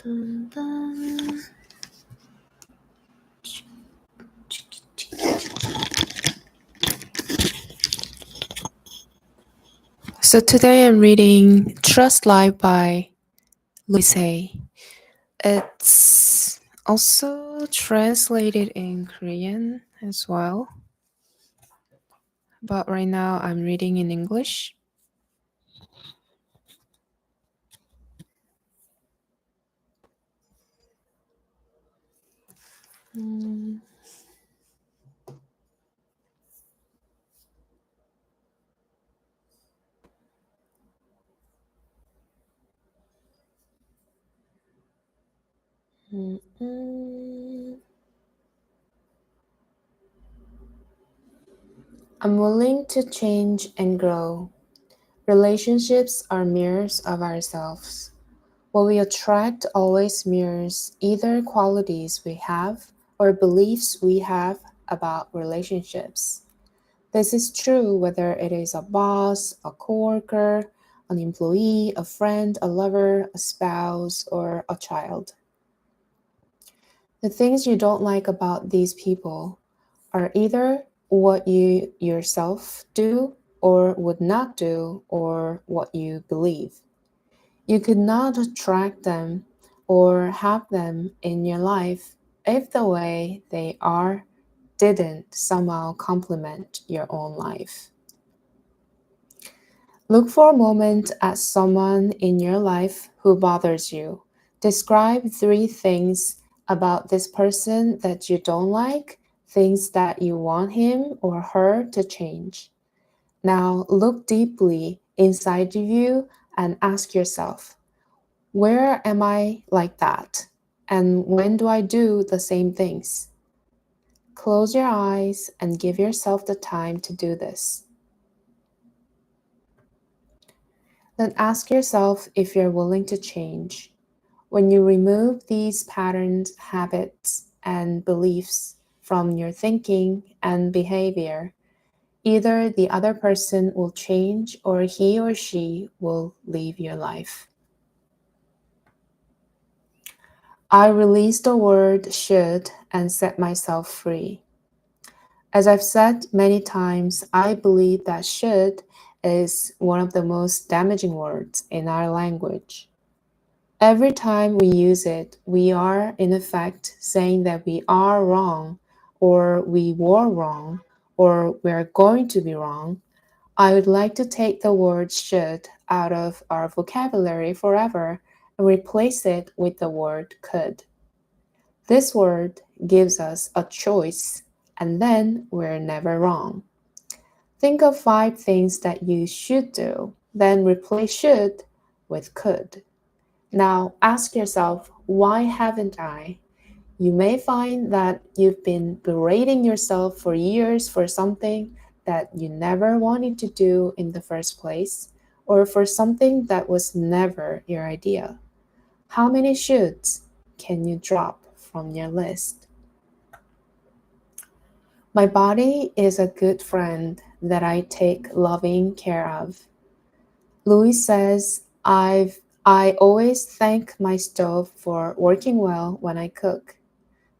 Dun, dun. So today I'm reading Trust Life by Louise. It's also translated in Korean as well, but right now I'm reading in English. Mm. Mm-mm. I'm willing to change and grow. Relationships are mirrors of ourselves. What we attract always mirrors either qualities we have or beliefs we have about relationships. This is true whether it is a boss, a coworker, an employee, a friend, a lover, a spouse, or a child. The things you don't like about these people are either what you yourself do or would not do or what you believe. You could not attract them or have them in your life if the way they are didn't somehow complement your own life. Look for a moment at someone in your life who bothers you. Describe 3 things about this person that you don't like, things that you want him or her to change. Now look deeply inside of you and ask yourself, where am I like that? And when do I do the same things? Close your eyes and give yourself the time to do this. Then ask yourself if you're willing to change. When you remove these patterns, habits, and beliefs from your thinking and behavior, either the other person will change or he or she will leave your life. I release the word should and set myself free. As I've said many times, I believe that should is one of the most damaging words in our language. Every time we use it, we are in effect saying that we are wrong, or we were wrong, or we're going to be wrong. I would like to take the word should out of our vocabulary forever and replace it with the word could. This word gives us a choice, and then we're never wrong. Think of 5 things that you should do, then replace should with could. Now ask yourself, why haven't I? You may find that you've been berating yourself for years for something that you never wanted to do in the first place, or for something that was never your idea. How many shoulds can you drop from your list? My body is a good friend that I take loving care of. Louise says, I always thank my stove for working well when I cook.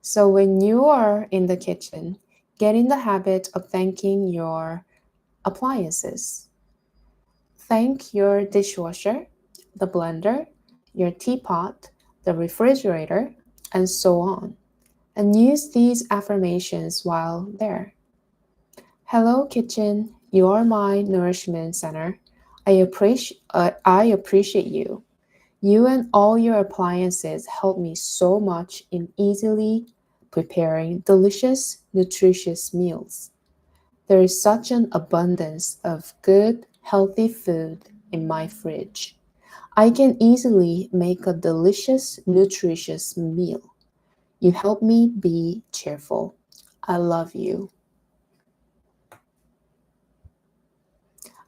So when you are in the kitchen, get in the habit of thanking your appliances. Thank your dishwasher, the blender, your teapot, the refrigerator, and so on. And use these affirmations while there. Hello, kitchen. You are my nourishment center. I appreciate you. You and all your appliances help me so much in easily preparing delicious, nutritious meals. There is such an abundance of good, healthy food in my fridge. I can easily make a delicious, nutritious meal. You help me be cheerful. I love you.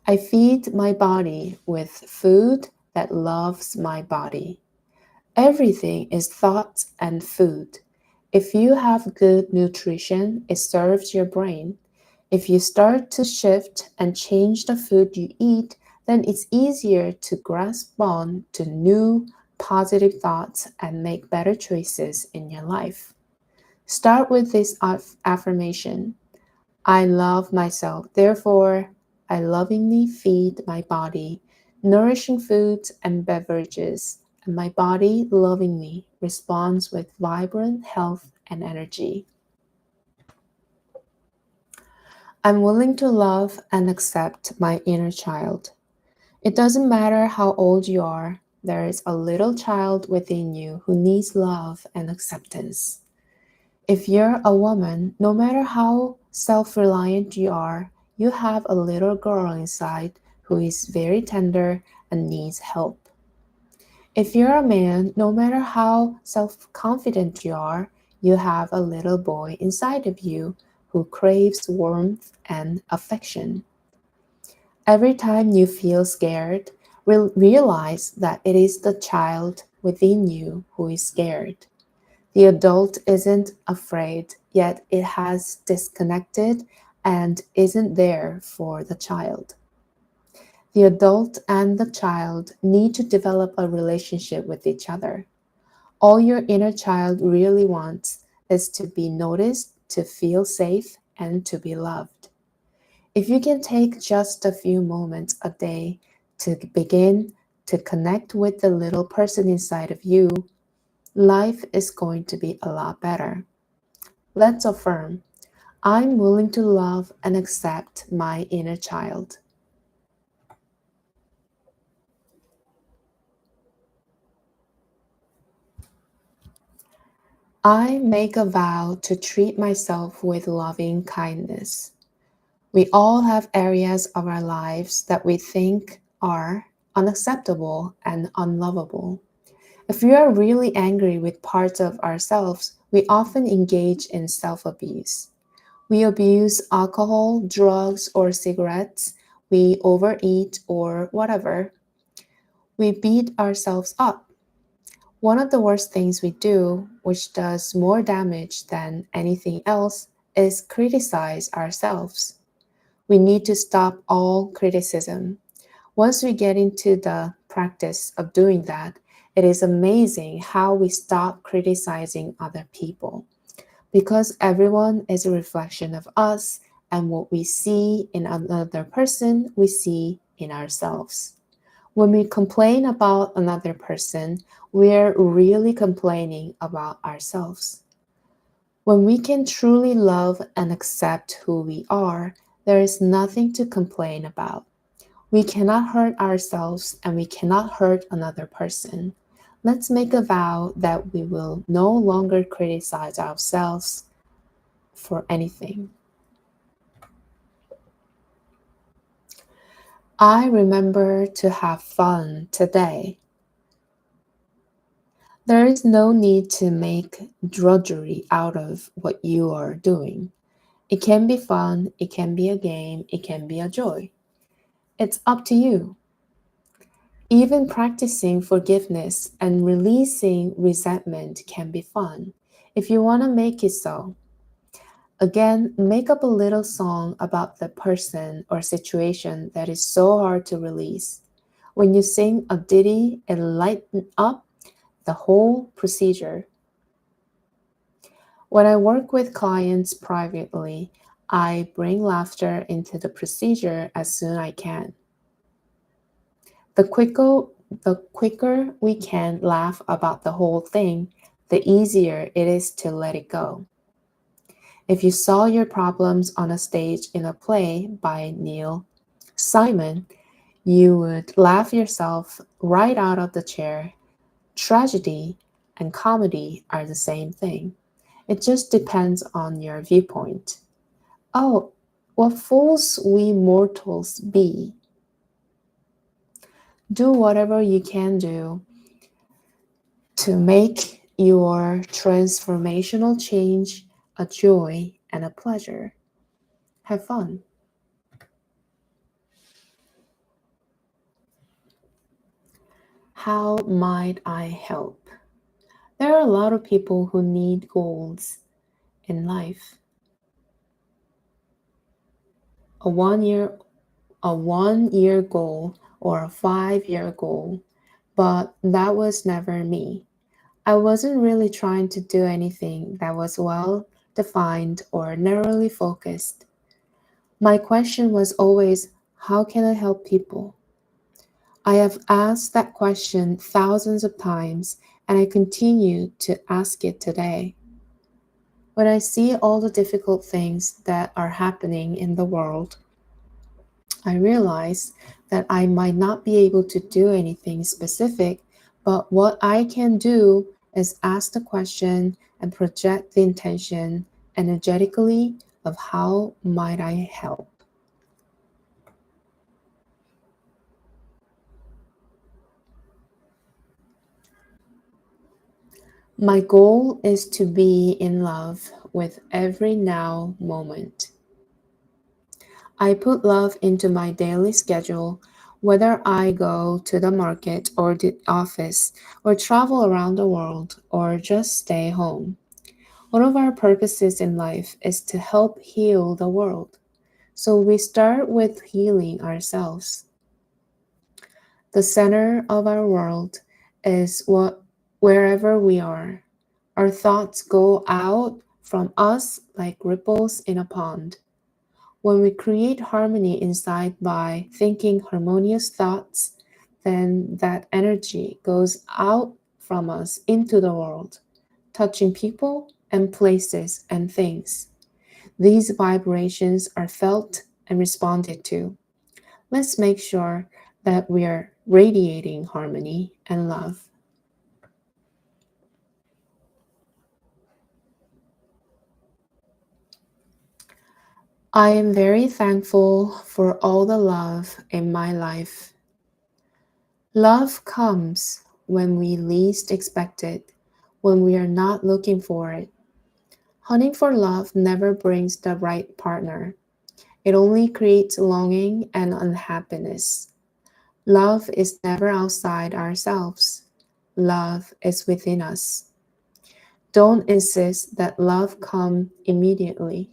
I feed my body with food that loves my body. Everything is thought and food. If you have good nutrition, it serves your brain. If you start to shift and change the food you eat, then it's easier to grasp on to new, positive thoughts and make better choices in your life. Start with this affirmation: I love myself, therefore, I lovingly feed my body nourishing foods and beverages, and my body lovingly responds with vibrant health and energy. I'm willing to love and accept my inner child. It doesn't matter how old you are, there is a little child within you who needs love and acceptance. If you're a woman, no matter how self reliant you are, you have a little girl inside who is very tender and needs help. If you're a man, no matter how self confident you are, you have a little boy inside of you who craves warmth and affection. Every time you feel scared, realize that it is the child within you who is scared. The adult isn't afraid, yet it has disconnected and isn't there for the child. The adult and the child need to develop a relationship with each other. All your inner child really wants is to be noticed, to feel safe, and to be loved. If you can take just a few moments a day to begin to connect with the little person inside of you, life is going to be a lot better. Let's affirm, I'm willing to love and accept my inner child. I make a vow to treat myself with loving kindness. We all have areas of our lives that we think are unacceptable and unlovable. If we are really angry with parts of ourselves, we often engage in self abuse. We abuse alcohol, drugs, or cigarettes. We overeat or whatever. We beat ourselves up. One of the worst things we do, which does more damage than anything else, is criticize ourselves. We need to stop all criticism. Once we get into the practice of doing that, it is amazing how we stop criticizing other people. Because everyone is a reflection of us, and what we see in another person, we see in ourselves. When we complain about another person, we're really complaining about ourselves. When we can truly love and accept who we are, there is nothing to complain about. We cannot hurt ourselves and we cannot hurt another person. Let's make a vow that we will no longer criticize ourselves for anything. I remember to have fun today. There is no need to make drudgery out of what you are doing. It can be fun, it can be a game, it can be a joy. It's up to you. Even practicing forgiveness and releasing resentment can be fun if you want to make it so. Again, make up a little song about the person or situation that is so hard to release. When you sing a ditty, it lightens up the whole procedure. When I work with clients privately, I bring laughter into the procedure as soon as I can. The quicker, the quicker we can laugh about the whole thing, the easier it is to let it go. If you saw your problems on a stage in a play by Neil Simon, you would laugh yourself right out of the chair. Tragedy and comedy are the same thing. It just depends on your viewpoint. Oh, what fools we mortals be. Do whatever you can do to make your transformational change a joy and a pleasure. Have fun. How might I help? There are a lot of people who need goals in life. A 1 year goal or a 5 year goal But that was never me. I wasn't really trying to do anything that was well defined or narrowly focused. My question was always, how can I help people? I have asked that question thousands of times, and I continue to ask it today. When I see all the difficult things that are happening in the world, I realize that I might not be able to do anything specific, but what I can do is ask the question and project the intention energetically of how might I help. My goal is to be in love with every now moment. I put love into my daily schedule, whether I go to the market or the office, or travel around the world, or just stay home. One of our purposes in life is to help heal the world. So we start with healing ourselves. The center of our world is what wherever we are. Our thoughts go out from us like ripples in a pond. When we create harmony inside by thinking harmonious thoughts, then that energy goes out from us into the world, touching people and places and things. These vibrations are felt and responded to. Let's make sure that we are radiating harmony and love. I am very thankful for all the love in my life. Love comes when we least expect it, when we are not looking for it. Hunting for love never brings the right partner. It only creates longing and unhappiness. Love is never outside ourselves. Love is within us. Don't insist that love come immediately.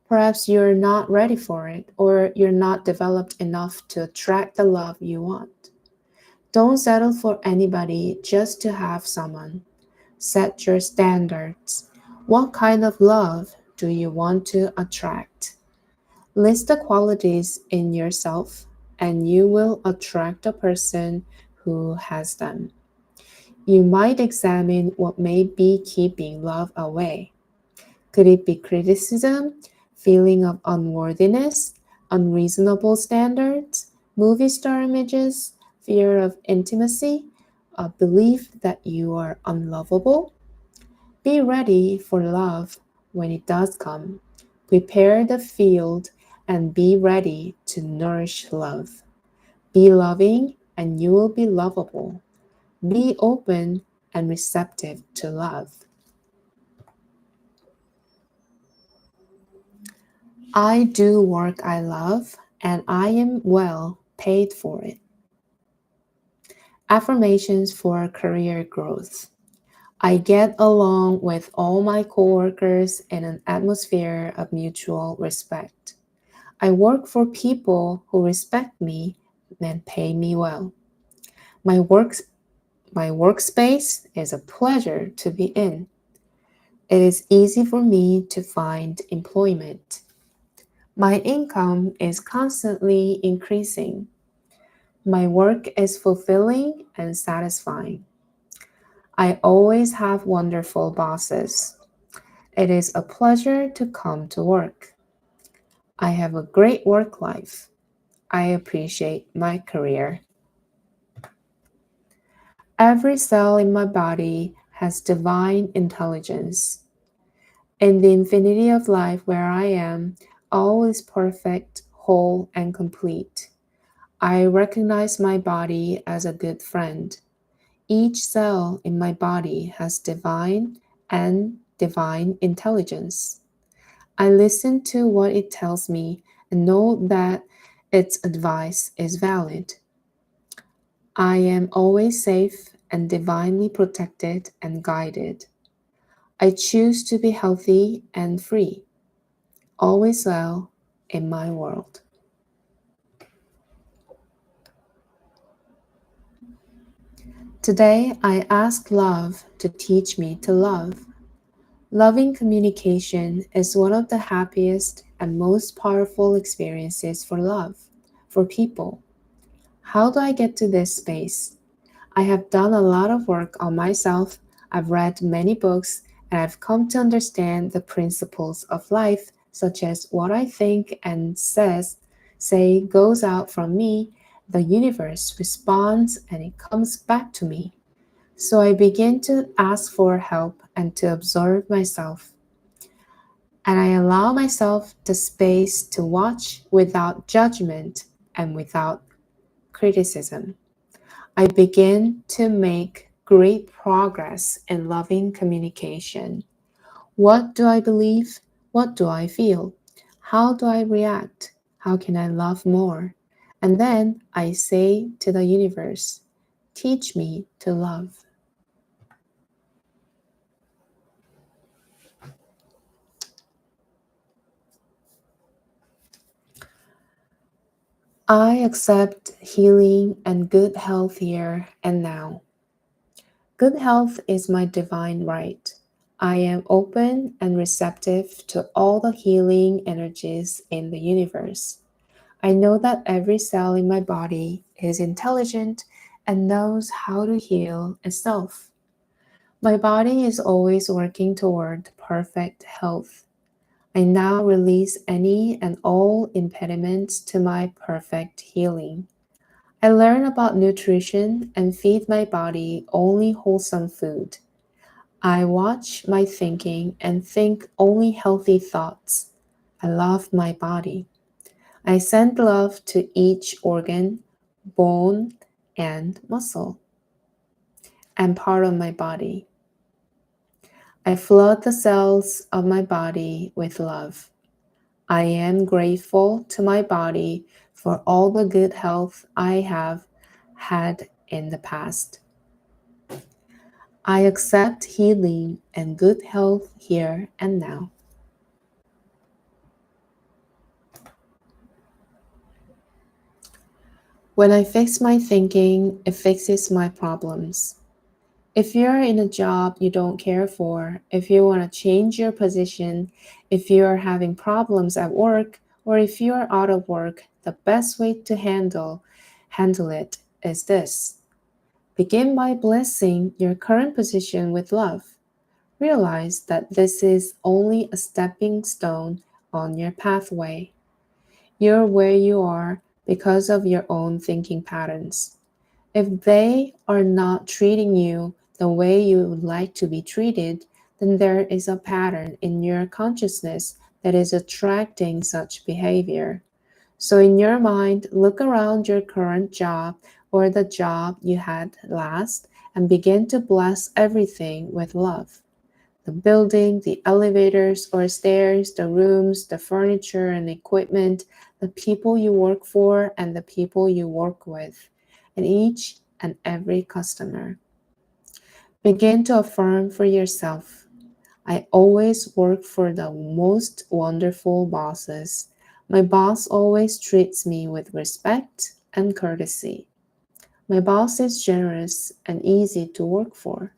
Perhaps you're not ready for it, or you're not developed enough to attract the love you want. Don't settle for anybody just to have someone. Set your standards. What kind of love do you want to attract? List the qualities in yourself, and you will attract a person who has them. You might examine what may be keeping love away. Could it be criticism, feeling of unworthiness, unreasonable standards, movie star images, fear of intimacy, a belief that you are unlovable? Be ready for love when it does come. Prepare the field and be ready to nourish love. Be loving and you will be lovable. Be open and receptive to love. I do work I love and I am well paid for it. Affirmations for career growth. I get along with all my coworkers in an atmosphere of mutual respect. I work for people who respect me and pay me well. My works my workspace is a pleasure to be in. It is easy for me to find employment. My income is constantly increasing. My work is fulfilling and satisfying. I always have wonderful bosses. It is a pleasure to come to work. I have a great work life. I appreciate my career. Every cell in my body has divine intelligence. In the infinity of life where I am, all is perfect, whole, and complete. I recognize my body as a good friend. Each cell in my body has divine intelligence. I listen to what it tells me and know that its advice is valid. I am always safe and divinely protected and guided. I choose to be healthy and free, always well in my world. Today, I ask love to teach me to love. Loving communication is one of the happiest and most powerful experiences for love, for people. How do I get to this space? I have done a lot of work on myself. I've read many books and I've come to understand the principles of life, such as what I think and say goes out from me, the universe responds and it comes back to me. So I begin to ask for help and to observe myself. And I allow myself the space to watch without judgment and without criticism. I begin to make great progress in loving communication. What do I believe? What do I feel? How do I react? How can I love more? And then I say to the universe, teach me to love. I accept healing and good health here and now. Good health is my divine right. I am open and receptive to all the healing energies in the universe. I know that every cell in my body is intelligent and knows how to heal itself. My body is always working toward perfect health. I now release any and all impediments to my perfect healing. I learn about nutrition and feed my body only wholesome food. I watch my thinking and think only healthy thoughts. I love my body. I send love to each organ, bone, and muscle and part of my body. I flood the cells of my body with love. I am grateful to my body for all the good health I have had in the past. I accept healing and good health here and now. When I fix my thinking, it fixes my problems. If you're in a job you don't care for, if you want to change your position, if you are having problems at work, or if you are out of work, the best way to handle it is this. Begin by blessing your current position with love. Realize that this is only a stepping stone on your pathway. You're where you are because of your own thinking patterns. If they are not treating you the way you would like to be treated, then there is a pattern in your consciousness that is attracting such behavior. So, in your mind, look around your current job or the job you had last and begin to bless everything with love. The building, the elevators or stairs, the rooms, the furniture and equipment, the people you work for and the people you work with, and each and every customer. Begin to affirm for yourself. I always work for the most wonderful bosses. My boss always treats me with respect and courtesy. My boss is generous and easy to work for.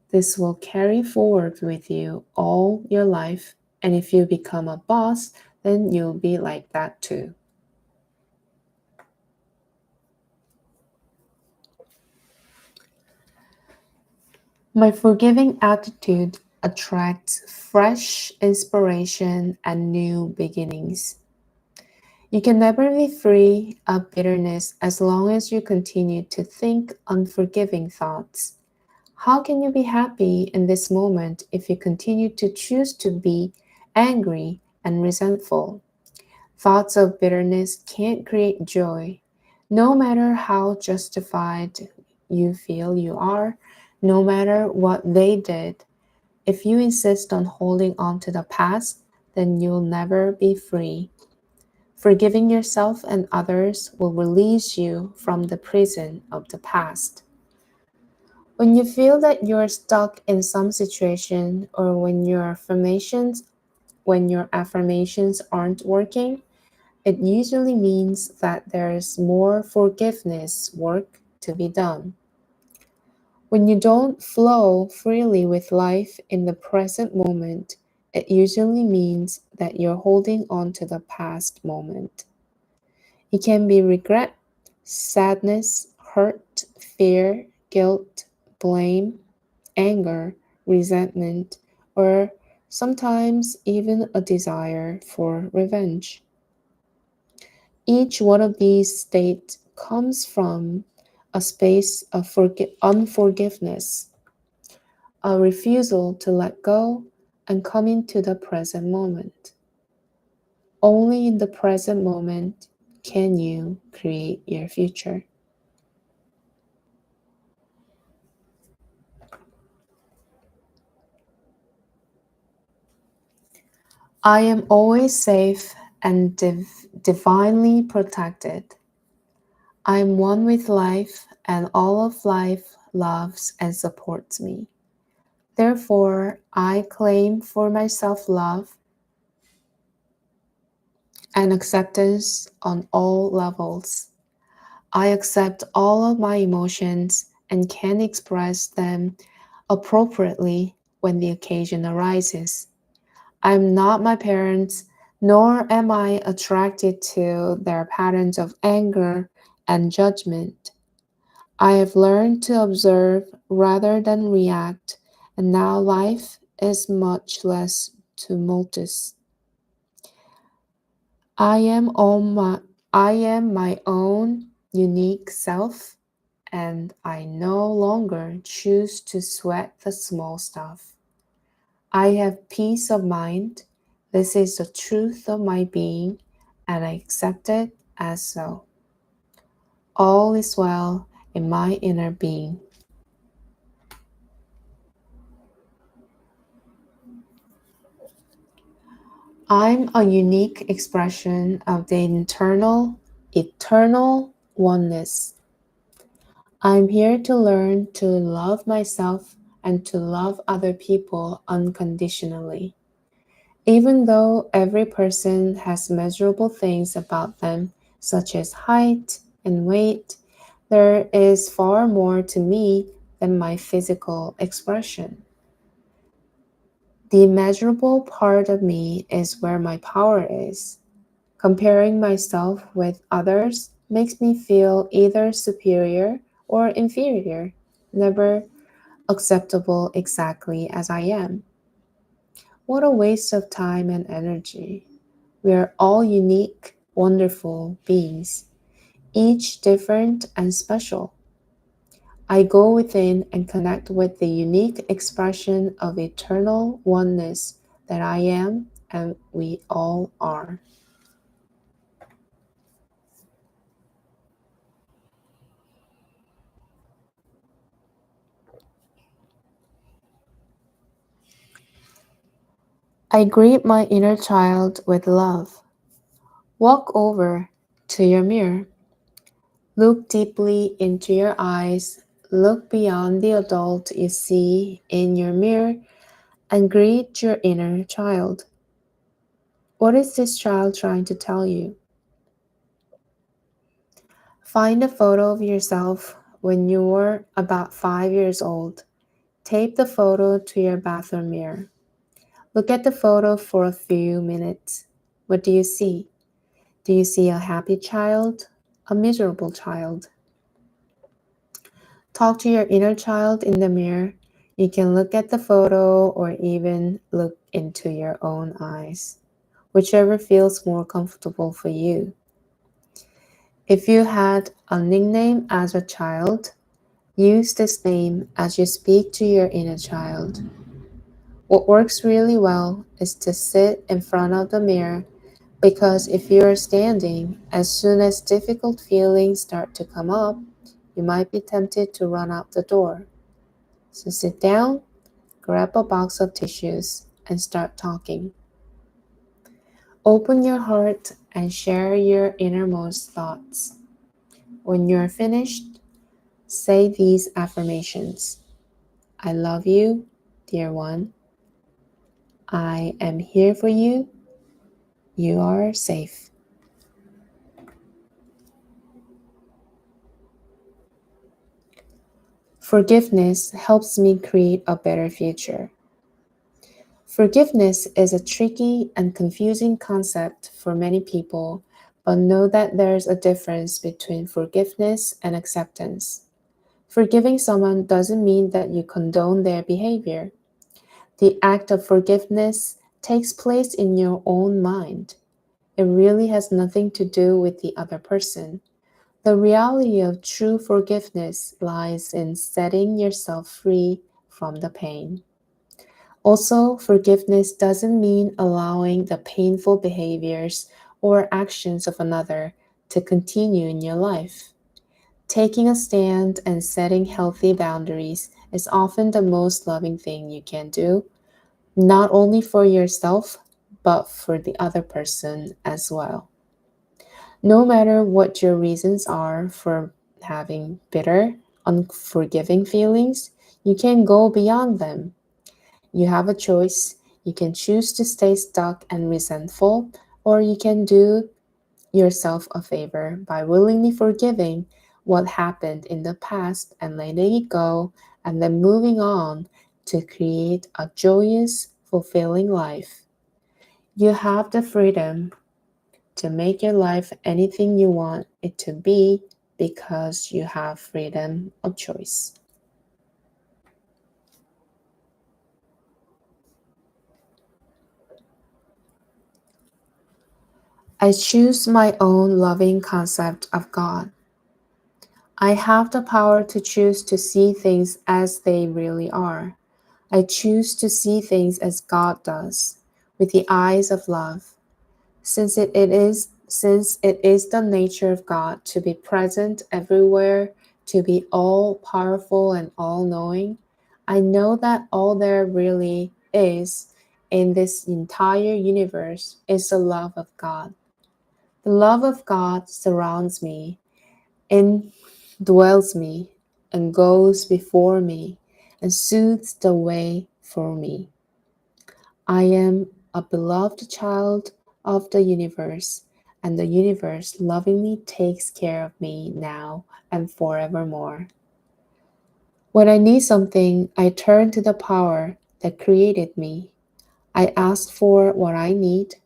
This will carry forward with you all your life, and if you become a boss, then you'll be like that too. My forgiving attitude attracts fresh inspiration and new beginnings. You can never be free of bitterness as long as you continue to think unforgiving thoughts. How can you be happy in this moment if you continue to choose to be angry and resentful? Thoughts of bitterness can't create joy. No matter how justified you feel you are, no matter what they did, if you insist on holding on to the past, then you'll never be free. Forgiving yourself and others will release you from the prison of the past. When you feel that you're stuck in some situation or when your affirmations aren't working, it usually means that there's more forgiveness work to be done. When you don't flow freely with life in the present moment, it usually means that you're holding on to the past moment. It can be regret, sadness, hurt, fear, guilt, blame, anger, resentment, or sometimes even a desire for revenge. Each one of these states comes from a space of unforgiveness, a refusal to let go and come into the present moment. Only in the present moment can you create your future. I am always safe and divinely protected. I am one with life, and all of life loves and supports me. Therefore, I claim for myself love and acceptance on all levels. I accept all of my emotions and can express them appropriately when the occasion arises. I am not my parents, nor am I attracted to their patterns of anger and judgment. I have learned to observe rather than react, and now life is much less tumultuous. I am on my I am my own unique self, and I no longer choose to sweat the small stuff. I have peace of mind. This is the truth of my being, and I accept it as so. All is well in my inner being. I'm a unique expression of the internal, eternal oneness. I'm here to learn to love myself and to love other people unconditionally. Even though every person has measurable things about them, such as height and weight, there is far more to me than my physical expression. The immeasurable part of me is where my power is. Comparing myself with others makes me feel either superior or inferior, never acceptable exactly as I am. What a waste of time and energy. We are all unique, wonderful beings, each different and special. I go within and connect with the unique expression of eternal oneness that I am and we all are. I greet my inner child with love. Walk over to your mirror. Look deeply into your eyes. Look beyond the adult you see in your mirror and greet your inner child. What is this child trying to tell you? Find a photo of yourself when you were about 5 years old. Tape the photo to your bathroom mirror. Look at the photo for a few minutes. What do you see? Do you see a happy child? A miserable child? Talk to your inner child in the mirror. You can look at the photo or even look into your own eyes, whichever feels more comfortable for you. If you had a nickname as a child, use this name as you speak to your inner child. What works really well is to sit in front of the mirror because if you are standing, as soon as difficult feelings start to come up, you might be tempted to run out the door. So sit down, grab a box of tissues, and start talking. Open your heart and share your innermost thoughts. When you're finished, say these affirmations. I love you, dear one. I am here for you. You are safe. Forgiveness helps me create a better future. Forgiveness is a tricky and confusing concept for many people, but know that there's a difference between forgiveness and acceptance. Forgiving someone doesn't mean that you condone their behavior. The act of forgiveness takes place in your own mind. It really has nothing to do with the other person. The reality of true forgiveness lies in setting yourself free from the pain. Also, forgiveness doesn't mean allowing the painful behaviors or actions of another to continue in your life. Taking a stand and setting healthy boundaries is often the most loving thing you can do, not only for yourself, but for the other person as well. No matter what your reasons are for having bitter, unforgiving feelings, you can go beyond them. You have a choice. You can choose to stay stuck and resentful, or you can do yourself a favor by willingly forgiving what happened in the past and letting it go, and then moving on to create a joyous, fulfilling life. You have the freedom to make your life anything you want it to be because you have freedom of choice. I choose my own loving concept of God. I have the power to choose to see things as they really are. I choose to see things as God does, with the eyes of love. Since it is the nature of God to be present everywhere, to be all powerful and all knowing, I know that all there really is in this entire universe is the love of God. The love of God surrounds me, indwells me, and goes before me, and soothes the way for me. I am a beloved child of the universe, and the universe lovingly takes care of me now and forevermore. When I need something, I turn to the power that created me. I ask for what I need,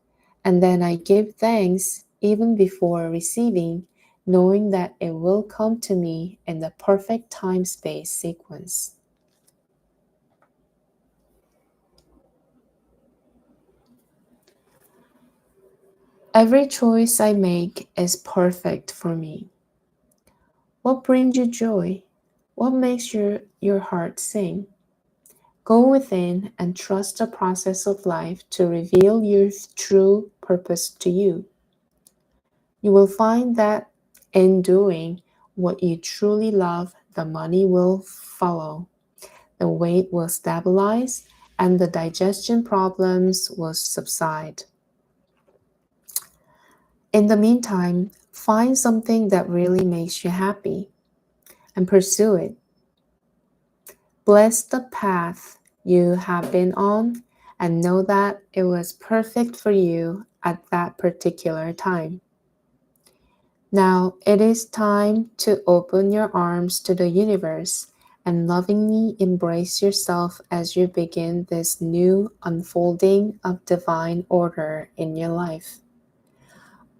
and then I give thanks even before receiving, knowing that it will come to me in the perfect time space sequence. Every choice I make is perfect for me. What brings you joy? What makes your heart sing? Go within and trust the process of life to reveal your true purpose to you. You will find that in doing what you truly love, the money will follow, the weight will stabilize, and the digestion problems will subside. In the meantime, find something that really makes you happy and pursue it. Bless the path you have been on and know that it was perfect for you at that particular time. Now it is time to open your arms to the universe and lovingly embrace yourself as you begin this new unfolding of divine order in your life.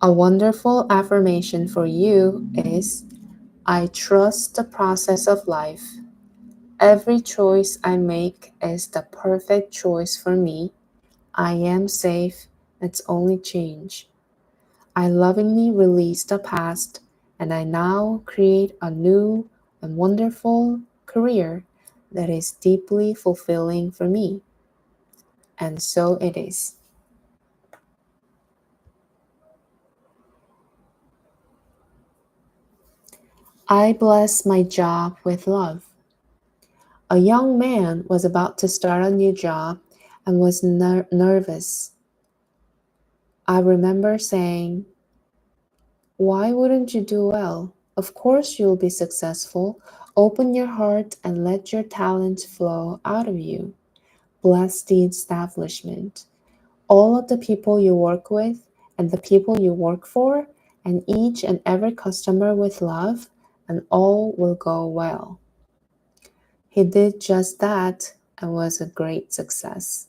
A wonderful affirmation for you is I trust the process of life. Every choice I make is the perfect choice for me. I am safe. It's only change. I lovingly release the past and I now create a new and wonderful career that is deeply fulfilling for me. And so it is. I bless my job with love. A young man was about to start a new job and was nervous. I remember saying, why wouldn't you do well? Of course you'll be successful. Open your heart and let your talent flow out of you. Bless the establishment, all of the people you work with and the people you work for, and each and every customer with love, and all will go well. He did just that and was a great success.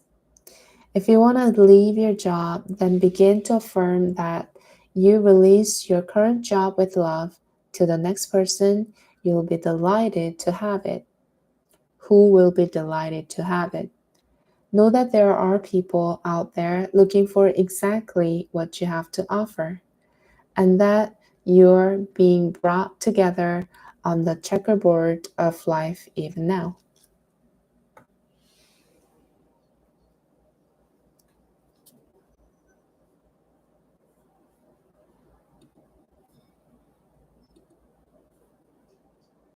If you want to leave your job, then begin to affirm that you release your current job with love to the next person. You'll be delighted to have it. Who will be delighted to have it? Know that there are people out there looking for exactly what you have to offer, and that you're being brought together on the checkerboard of life even now.